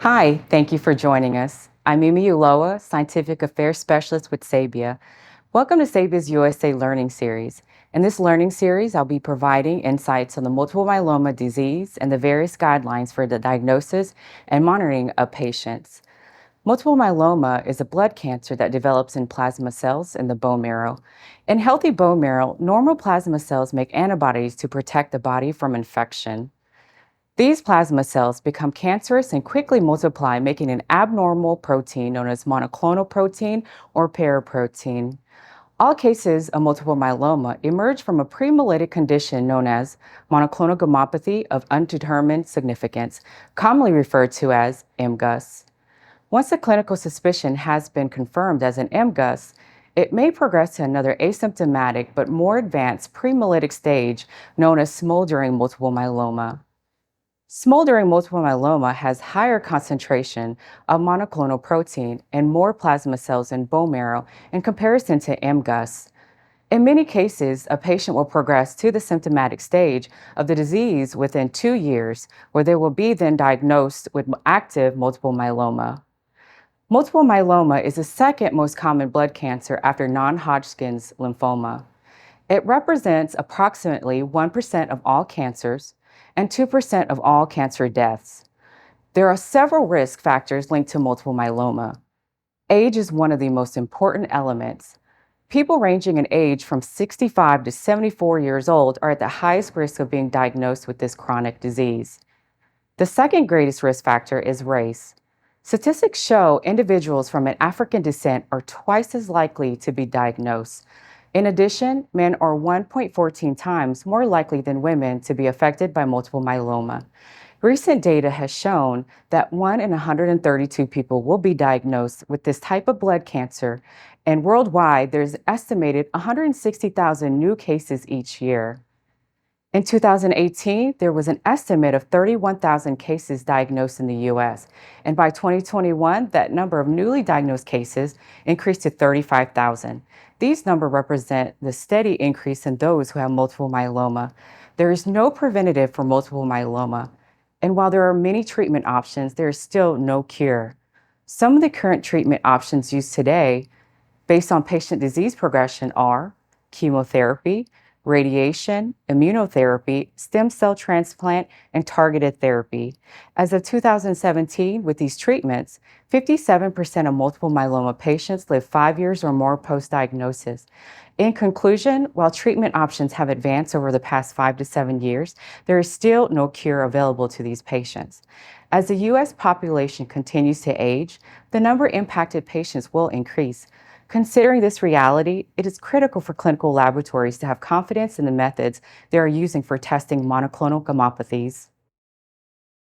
Hi, thank you for joining us. I'm Mimi Uloa, Scientific Affairs Specialist with Sebia. Welcome to Sebia's USA Learning Series. In this learning series, I'll be providing insights on the multiple myeloma disease and the various guidelines for the diagnosis and monitoring of patients. Multiple myeloma is a blood cancer that develops in plasma cells in the bone marrow. In healthy bone marrow, normal plasma cells make antibodies to protect the body from infection. These plasma cells become cancerous and quickly multiply, making an abnormal protein known as monoclonal protein or paraprotein. All cases of multiple myeloma emerge from a prehemolytic condition known as monoclonal gammopathy of undetermined significance, commonly referred to as MGUS. Once a clinical suspicion has been confirmed as an MGUS, it may progress to another asymptomatic but more advanced prehemolytic stage known as smoldering multiple myeloma. Smoldering multiple myeloma has higher concentration of monoclonal protein and more plasma cells in bone marrow in comparison to MGUS. In many cases, a patient will progress to the symptomatic stage of the disease within 2 years, where they will be then diagnosed with active multiple myeloma. Multiple myeloma is the second most common blood cancer after non-Hodgkin's lymphoma. It represents approximately 1% of all cancers and 2% of all cancer deaths. There are several risk factors linked to multiple myeloma. Age is one of the most important elements. People ranging in age from 65 to 74 years old are at the highest risk of being diagnosed with this chronic disease. The second greatest risk factor is race. Statistics show individuals from an African descent are twice as likely to be diagnosed. In addition, men are 1.14 times more likely than women to be affected by multiple myeloma. Recent data has shown that 1 in 132 people will be diagnosed with this type of blood cancer, and worldwide, there's an estimated 160,000 new cases each year. In 2018, there was an estimate of 31,000 cases diagnosed in the US, and by 2021, that number of newly diagnosed cases increased to 35,000. These numbers represent the steady increase in those who have multiple myeloma. There is no preventative for multiple myeloma, and while there are many treatment options, there is still no cure. Some of the current treatment options used today, based on patient disease progression, are chemotherapy, radiation, immunotherapy, stem cell transplant, and targeted therapy. As of 2017, with these treatments, 57% of multiple myeloma patients live 5 years or more post-diagnosis. In conclusion, while treatment options have advanced over the past 5 to 7 years, there is still no cure available to these patients. As the U.S. population continues to age, the number of impacted patients will increase. Considering this reality, it is critical for clinical laboratories to have confidence in the methods they are using for testing monoclonal gammopathies.